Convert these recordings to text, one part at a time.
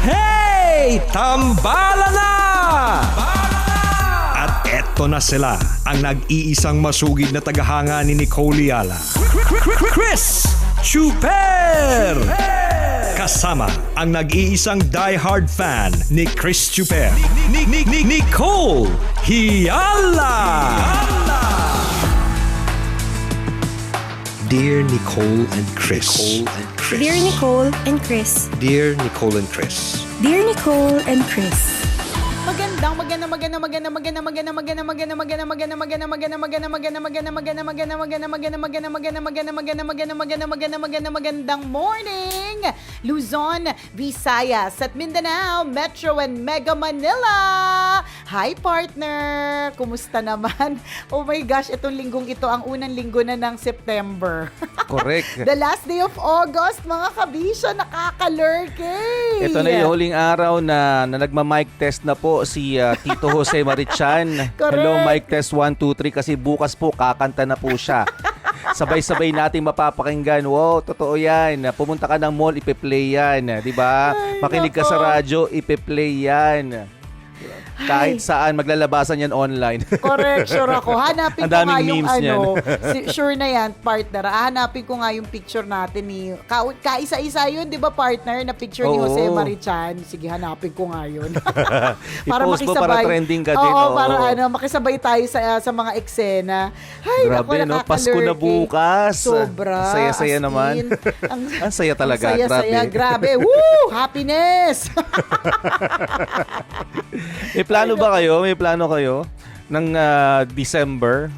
Hey! Tambala na! At eto na sila, ang nag-iisang masugid na tagahanga ni Nicole Yala. Chris Chuper! Kasama ang nag-iisang die-hard fan ni Chris Chuper. Nicole Yala! Dear Nicole and Chris. Dear Nicole and Chris. Dear Nicole and Chris. Dear Nicole and Chris. Magandang morning, Luzon, Visayas at Mindanao, Metro and Mega Manila. Hi partner, kumusta naman? Oh my gosh, itong linggong ito ang unang linggo na ng September. Correct. The last day of August, mga kabisya, nakakalurkey. Ito na yung huling araw na nagma-mic test na po si Tito Jose Marichan. Correct. Hello, mic test 1, 2, 3 kasi bukas po kakanta na po siya. Sabay-sabay natin mapapakinggan. Wow, totoo yan. Pumunta ka ng mall, ipe-play yan. Diba? Makinig ka sa radyo, ipe-play yan. Kahit saan, maglalabasan yan online. Correct, sure ako. Hanapin Ang ko nga daming yung memes niyan. sure na yan, partner. Hanapin ko nga yung picture natin ni, kaisa-isa yun, di ba partner, na picture ni Oo. Jose Marichan. Sige, hanapin ko nga yun. I-post mo para trending ka din. Oo, para makisabay tayo sa mga eksena. Ay, Grabe, naku, no? Pasko na bukas. Sobra. Saya-saya as naman. in, Ang saya talaga. Ang saya-saya, grabe. Grabe. Woo! Happiness! May plano ba kayo? May plano kayo ng December?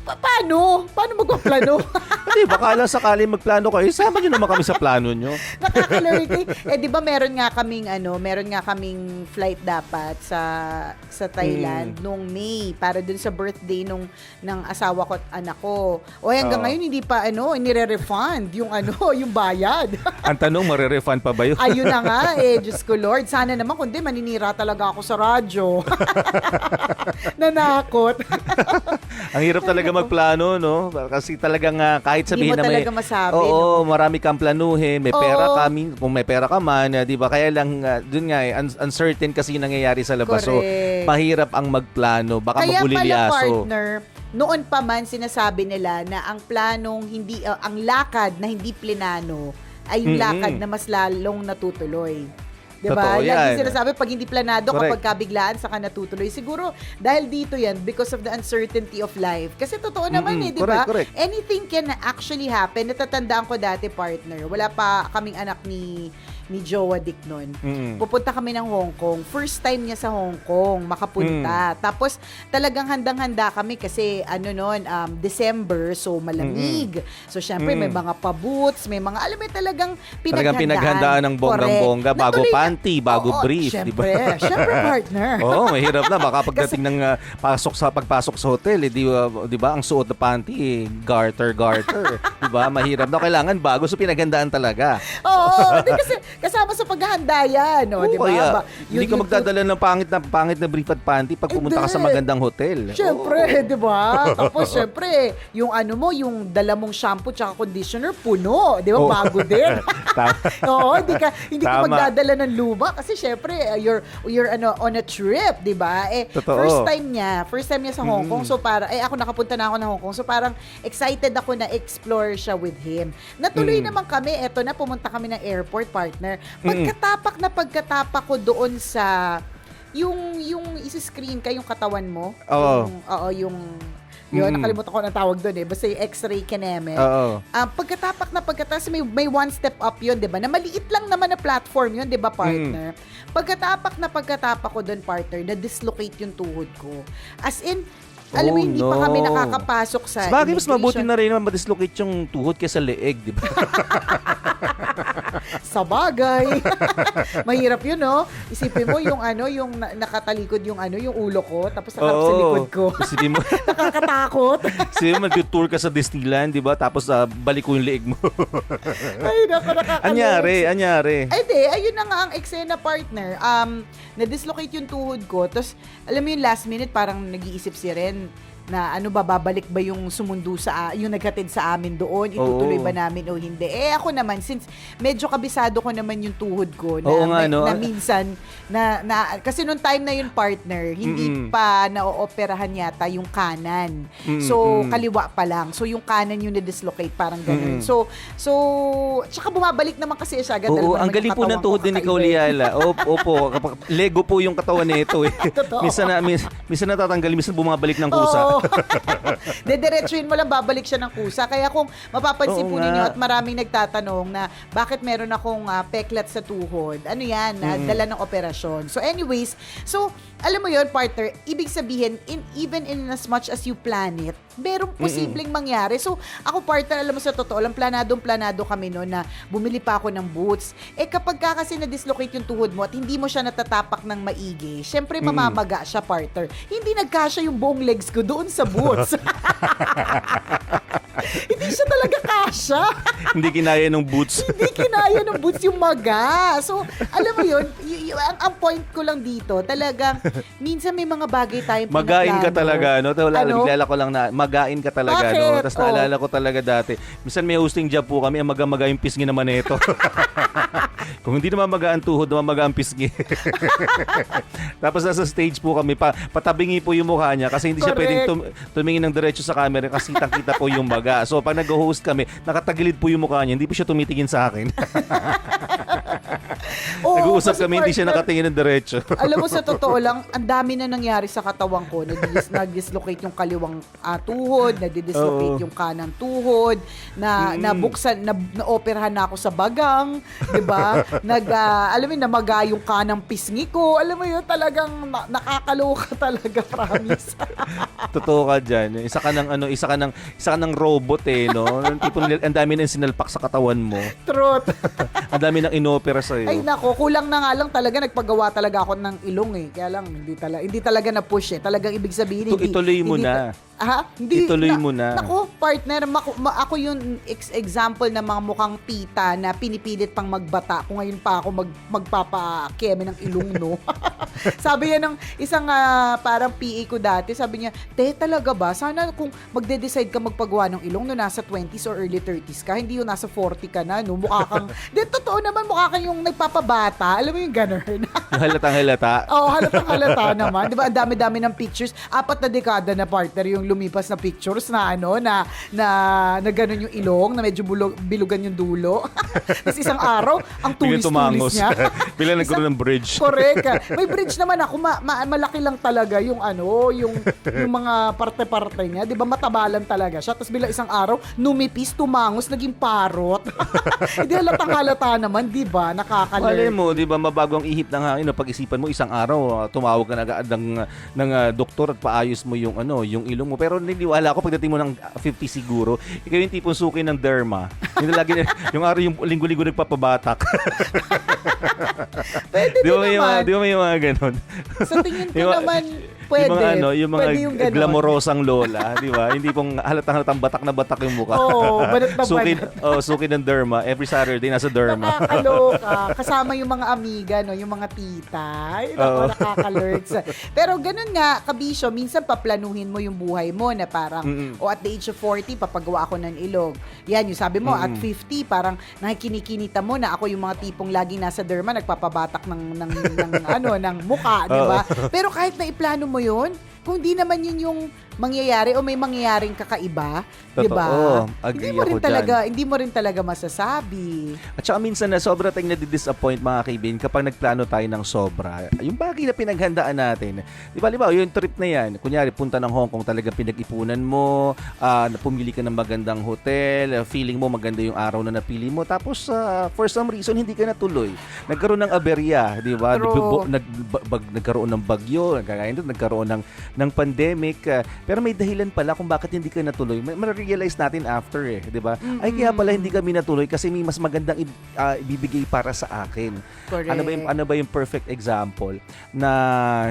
Paano? Paano magpaplano? Hindi, baka lang sakali magplano kayo. Sama nyo naman kami sa plano nyo. Nakakalurity. Di ba meron nga kaming flight dapat sa Thailand nung May para dun sa birthday ng asawa ko at anak ko. O hanggang ngayon hindi pa nire-refund yung yung bayad. Ang tanong, marerefund pa ba yun? Ayun na nga Diyos ko Lord. Sana naman kundi maninira talaga ako sa radyo. Nanakot. Ang hirap talaga magplano, no? Kasi talagang kahit sabihin Hindi mo na may... talaga masabi, Oo, no? marami kang planuhin. May pera Oo. ka, kung may pera ka man, di ba? Kaya lang, dun nga uncertain kasi yung nangyayari sa labas. So, Correct. mahirap ang magplano. Baka Kaya pala magulilyaso. partner, noon pa man sinasabi nila na ang planong hindi, ang lakad na hindi plinano ay yung lakad na mas lalong natutuloy. Diba? Totoo yan. Lagi sinasabi, pag hindi planado, Correct. kapag kabiglaan, saka natutuloy. Siguro, dahil dito yan, because of the uncertainty of life. Kasi totoo naman di ba? Correct. Anything can actually happen. Natatandaan ko dati, partner. Wala pa kaming anak ni Jowa Dick noon. Pupunta kami ng Hong Kong. First time niya sa Hong Kong makapunta. Tapos talagang handang-handa kami kasi December, so malamig. So syempre may mga pa-boots, may mga alam mo talagang pinaghandaan ng bonggang-bongga, bago Natuloy panty, bago brief, di ba? Syempre, partner. Oo, mahirap na. Baka pagdating ng pagpasok sa hotel, di ba, ang suot na panty, garter. Di ba? Mahirap na. Kailangan bago. So, pinaghandaan talaga. Oo, kasi kasama sa paghahanda yan, no? Oo, Di ba? kaya, hindi ka magdadala ng pangit na brief at panty pag pumunta ka sa magandang hotel. Syempre, di ba? Tapos, syempre, yung yung dala mong shampoo tsaka conditioner, puno. Di ba? Oo. Bago din. Oo, hindi ka Tama. magdadala ng luma kasi syempre, you're on a trip, di ba? Totoo. First time niya sa Hong Kong. So, ako nakapunta na ako ng Hong Kong. So, parang excited ako na explore siya with him. Natuloy naman kami, eto na, pumunta kami ng airport, partner. Pagkatapak ko doon sa yung isi-screen ka yung katawan mo. Oo. Yung nakalimutan ko na tawag doon basta yung x-ray kineme. Oo. Pagkatapos may one step up yun, 'di ba? Na maliit lang naman na platform yun, 'di ba, partner? Pagkatapak ko doon, partner, na dislocate yung tuhod ko. As in, alam mo, hindi pa kami nakakapasok sa Sabagay, mas mabuti immigration. na rin naman ma-dislocate yung tuhod kaysa leeg, di ba? Sa bagay. Mahirap yun, no? Isipin mo yung nakatalikod yung ulo ko, tapos nakarap sa likod ko. Isipin mo, Nakakatakot. mag-tour ka sa Disneyland, di ba? Tapos balik ko yung leeg mo. Ay, naku, nakakalungkot. Anyari. Ay, di. Ayun na nga ang eksena, partner. Na-dislocate yung tuhod ko. Tapos, alam mo yung last minute, parang nag-iisip si Ren, na ano ba, babalik ba yung sumundo yung naghatid sa amin doon, itutuloy Oo. ba namin o hindi. Ako naman, since medyo kabisado ko naman yung tuhod ko na, Oo nga, no? na minsan kasi nung time na yun, partner, hindi pa na-ooperahan yata yung kanan. So kaliwa pa lang. So yung kanan yung na-dislocate, parang ganun. So tsaka bumabalik naman kasi siya agad. Oo, ang galing po ng tuhod ni Cauliala. Opo, Lego po yung katawan nito eh. Totoo. Minsan natatanggal, minsan bumabalik ng kusa. Oo. Dediretsuhin mo lang, babalik siya ng kusa. Kaya kung mapapansin Oo po nga. ninyo at maraming nagtatanong na bakit meron akong peklat sa tuhod, ano yan, dala ng operasyon. So anyways, alam mo yon, partner, ibig sabihin, even in as much as you plan it, merong posibleng mangyari. So ako, partner, alam mo sa totoo lang, planado kami noon na bumili pa ako ng boots. Kapag kasi na-dislocate yung tuhod mo at hindi mo siya natatapak ng maigi, syempre mamamaga siya, partner. Hindi nagkasya yung buong legs ko doon sa boots. Hindi siya talaga kasya. Hindi kinaya ng boots. Hindi kinaya ng boots yung maga. So, alam mo yun, ang point ko lang dito, talagang, minsan may mga bagay tayong Magain ka talaga, no? Bigla ko lang na, magain ka talaga, Bakit? no? Tapos naalala ko talaga dati, minsan may hosting job po kami, ang maga-maga yung pisngi naman ito. Kung hindi naman maga ang tuhod, naman maga ang pisngi. Tapos nasa stage po kami, patabingi po yung mukha niya kasi hindi siya Correct. pwedeng tumingin ng diretso sa camera kasi kitang-kita po yung maga. So pag nag-host kami, nakatagilid po yung mukha niya, hindi po siya tumitingin sa akin. Oo, Nag-uusap kasi, kami, hindi siya partner, nakatingin ng diretso. alam mo, sa totoo lang, ang dami na nangyari sa katawan ko. Nag-dislocate yung kaliwang tuhod, nag-dislocate Oo. yung kanang tuhod, nabuksan, na-operahan na ako sa bagang, 'di ba? Alam mo, namaga yung kanang pisngi ko. Alam mo yun, talagang nakakaloka talaga, promise. Totoo ka dyan. Isa ka ng robot eh, no? Ang dami nang sinalpak sa katawan mo. Truth. Ang dami nang inopera sa'yo. Ay nako, kulang na nga lang talaga, nagpagawa talaga ako ng ilong eh. Kaya lang, hindi talaga na-push eh. Talagang ibig sabihin, Ituloy mo na. Ituloy mo na. Nako, partner, ako yung example ng mga mukhang tita na pinipilit pang magbata. Kung ngayon pa ako magpapakeme ng ilong, no? Sabi yan ng isang parang PA ko dati, sabi niya, talaga ba? Sana kung magde-decide ka magpagawa ng ilong no nasa 20s or early 30s ka, hindi yung nasa 40 ka na, no? Mukha kang, totoo naman, mukha kang yung nagpapabata. Alam mo yung ganun. Yung halatang-halata. Oo, halatang-halata naman. Di ba, ang dami-dami ng pictures. 4 na dekada na, partner, yung lumipas na pictures na na ganun yung ilong, na medyo bilugan yung dulo. Tapos isang araw, ang tulis-tulis niya. Bila nagkaroon ng bridge. Correct. May bridge naman ako, malaki lang talaga yung yung mga parte-parte niya. Di ba, matabalan talaga siya. Tapos bila isang araw, numipis, tumangos, naging parot. Hindi halata naman, di ba? Nakakalert. Malay mo, di ba, mabago ang ihip ng hangin. Pag-isipan mo, isang araw, tumawag ka na agad ng doktor at paayos mo yung ilong mo. Pero niniwala ako, pagdating mo ng 50 siguro, ikaw yung tipong suki ng derma. Yung lagi yung araw yung linggo-linggo nagpapabatak. Pwede din naman. Di ba may mga ganon? Sa tingin ko naman, pwede. Yung mga Pwede yung ganon. glamorosang lola, di ba? Hindi pong halatang batak na batak yung mukha. Oo, banat na banat. Suki ng derma. Every Saturday, nasa derma. Nakakaloka. Kasama yung mga amiga, no? Yung mga tita. Ay, naku, nakaka-alerts. Pero ganun nga, kabisyo, minsan paplanuhin mo yung buhay mo na parang, at the age of 40, papagawa ako ng ilog. Yan, yung sabi mo, at 50, parang nakikinikinita mo na ako yung mga tipong laging nasa derma, nagpapabatak ng muka, di ba? Pero kahit na iplano mo yun, kung di naman yun yung mangyayari o may mangyayaring kakaiba, di ba? Agree Hindi mo rin talaga masasabi. At saka minsan na sobra tayong nadi-disappoint, mga kaibigan, kapag nagplano tayo ng sobra. Yung bagay na pinaghandaan natin. Di ba, yung trip na yan, kunyari, punta ng Hong Kong, talagang pinag-ipunan mo, pumili ka ng magandang hotel, feeling mo maganda yung araw na napili mo, tapos for some reason, hindi ka natuloy. Nagkaroon ng aberya, di ba? Nagkaroon ng bagyo, nagkaroon ng pandemic, pero may dahilan pala kung bakit hindi ka natuloy. Ma-realize natin after di ba? Ay, kaya pala hindi kami natuloy kasi may mas magandang ibibigay para sa akin. Correct. Ano ba yung perfect example na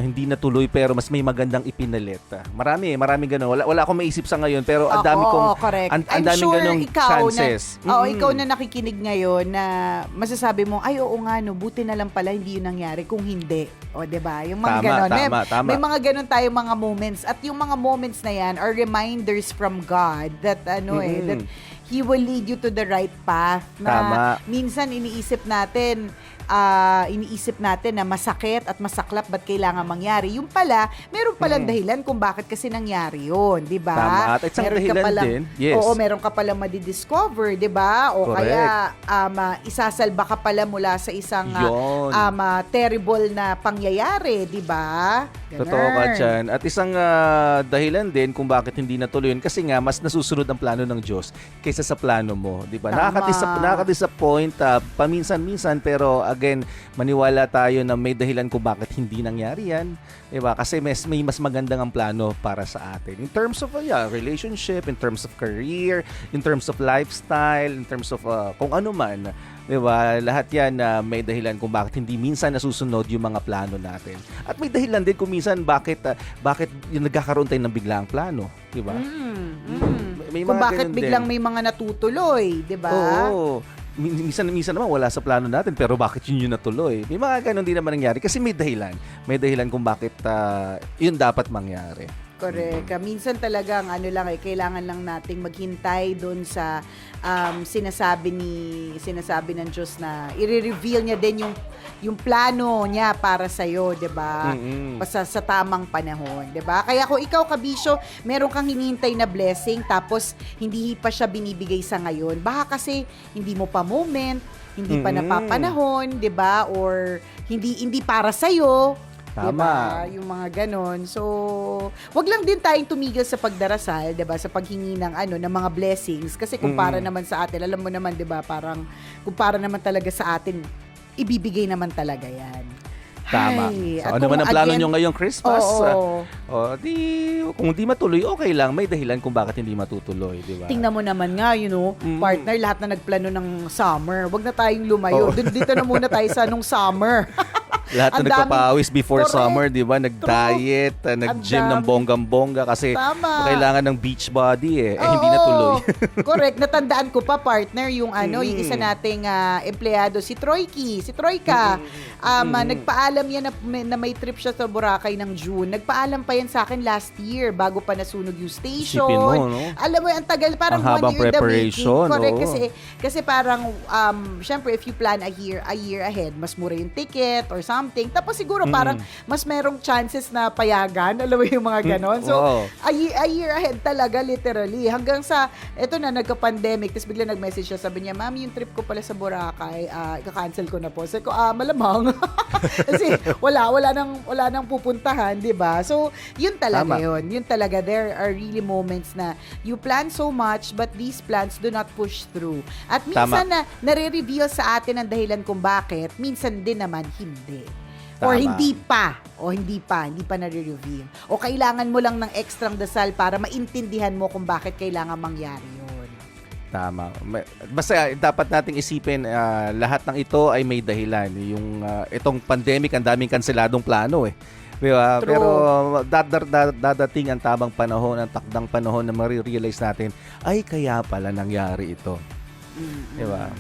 hindi natuloy pero mas may magandang ipinalit? Marami ganun. Wala akong maisip sa ngayon pero ang dami kong correct. ang daming ganung chances. Ikaw na nakikinig ngayon na masasabi mo, ay oo nga buti na lang pala hindi yun nangyari kung hindi. O, 'di ba? Yung mga ganon. Tama. May mga ganon tayong mga moments. At yung mga moments na yan are reminders from God that that He will lead you to the right path. Na Tama. minsan iniisip natin na masakit at masaklap ba't kailangan mangyari. Yung pala, meron palang dahilan kung bakit kasi nangyari yun, di ba? Tama. At isang dahilan din, yes. Oo, meron ka palang madidiscover, di ba? O Correct. kaya isasalba ka pala mula sa isang Yun. terrible na pangyayari, di ba? Ganun. Totoo ka dyan. At isang dahilan din kung bakit hindi natuloy yun, kasi nga, mas nasusunod ang plano ng Diyos kaysa sa plano mo. Di ba? Tama. Nakaka-disappoint paminsan-minsan, pero again, maniwala tayo na may dahilan kung bakit hindi nangyari yan. Di ba? Kasi may mas magandang ang plano para sa atin. In terms of relationship, in terms of career, in terms of lifestyle, in terms of kung ano man. Diba? Lahat yan may dahilan kung bakit hindi minsan nasusunod yung mga plano natin. At may dahilan din kung minsan bakit yung nagkakaroon tayo ng biglaang plano. Diba? May Kung mga bakit ganun biglang din. may mga natutuloy, di ba? Oo. Minsan naman wala sa plano natin, pero bakit yun yung natuloy? May mga ganun din naman nangyari kasi may dahilan. May dahilan kung bakit yun dapat mangyari. Correct. Minsan talagang kailangan lang nating maghintay doon sa sinasabi ng Diyos na i-reveal niya din yung plano niya para sa iyo, 'di ba? Sa tamang panahon, 'di ba? Kaya kung ikaw kabisyo, meron kang hinihintay na blessing tapos hindi pa siya binibigay sa ngayon, baka kasi hindi mo pa moment, hindi pa napapanahon, 'di ba? Or hindi para sa iyo. Tama. Diba? Yung mga ganon. So, wag lang din tayong tumigil sa pagdarasal, 'di ba? Sa paghingi ng ng mga blessings kasi kumpara naman sa atin, alam mo naman 'di ba, parang kumpara naman talaga sa atin, ibibigay naman talaga 'yan. Tama. Ay, So, at ano naman kung ang plano again- nyo ngayong Christmas? Oo. Kung di matuloy, okay lang. May dahilan kung bakit hindi matutuloy, di ba? Tingnan mo naman nga, partner, lahat na nagplano ng summer. Wag na tayong lumayo. Dito na muna tayo sa nung summer. Lahat Ang na nagpapawis before Correct. summer, di ba? Nag-diet, nag-gym ng dami. bonggang-bongga kasi Tama. kailangan ng beach body hindi Oo. natuloy. Correct. Natandaan ko pa, partner, yung yung isa nating empleyado, si Troyki, si Troyka. Nagpaalam yan na may trip siya sa Boracay ng June. Nagpaalam pa yan sa akin last year bago pa nasunog yung station. Isipin mo, no? Alam mo, ang tagal, parang Ang habang 1 year in the preparation, making. Correct. oo. Kasi parang, syempre, if you plan a year ahead, mas mura yung ticket or something. Tapos siguro parang mas merong chances na payagan. Alam mo yung mga ganon. So, Oo. a year ahead talaga, literally. Hanggang sa, eto na, nagka-pandemic. Tapos bigla nag-message siya. Sabi niya, ma'am, yung trip ko pala sa Boracay, ika-cancel ko na po. Sabi ko, malamang. Kasi wala nang pupuntahan, di ba? So, yun talaga Tama. yun. Yun talaga. There are really moments na you plan so much, but these plans do not push through. At minsan Tama. nare-reveal sa atin ang dahilan kung bakit, minsan din naman hindi. Or Tama. hindi pa nare-reveal. O kailangan mo lang ng ekstrang dasal para maintindihan mo kung bakit kailangan mangyari yun. Tama. Basta dapat nating isipin, lahat ng ito ay may dahilan. Yung itong pandemic, ang daming kanseladong plano Diba? True. Pero dadating ang tamang panahon, ang takdang panahon na marirealize natin, ay kaya pala nangyari ito. Diba?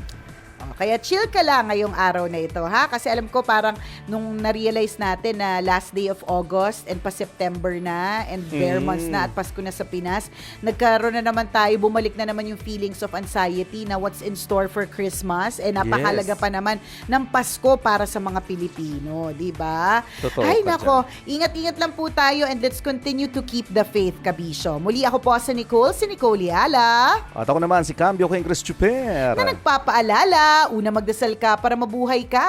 Kaya chill ka lang ngayong araw na ito, ha? Kasi alam ko parang nung na-realize natin na last day of August and pa September na and bare months na at Pasko na sa Pinas, nagkaroon na naman tayo, bumalik na naman yung feelings of anxiety na what's in store for Christmas. Eh, napakalaga Yes. pa naman ng Pasko para sa mga Pilipino, di ba? Totoo Ay, ka nako. Ingat-ingat lang po tayo and let's continue to keep the faith, kabisyo. Muli ako po si Nicole Yala. At ako naman, si Cambio King Chris Chuper. Na nagpapaalala, una magdasal ka para mabuhay ka.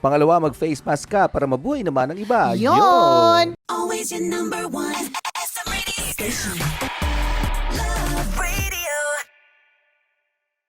Pangalawa, mag-face mask ka para mabuhay naman ang iba. Yon! Always your number one. SM Radio Station.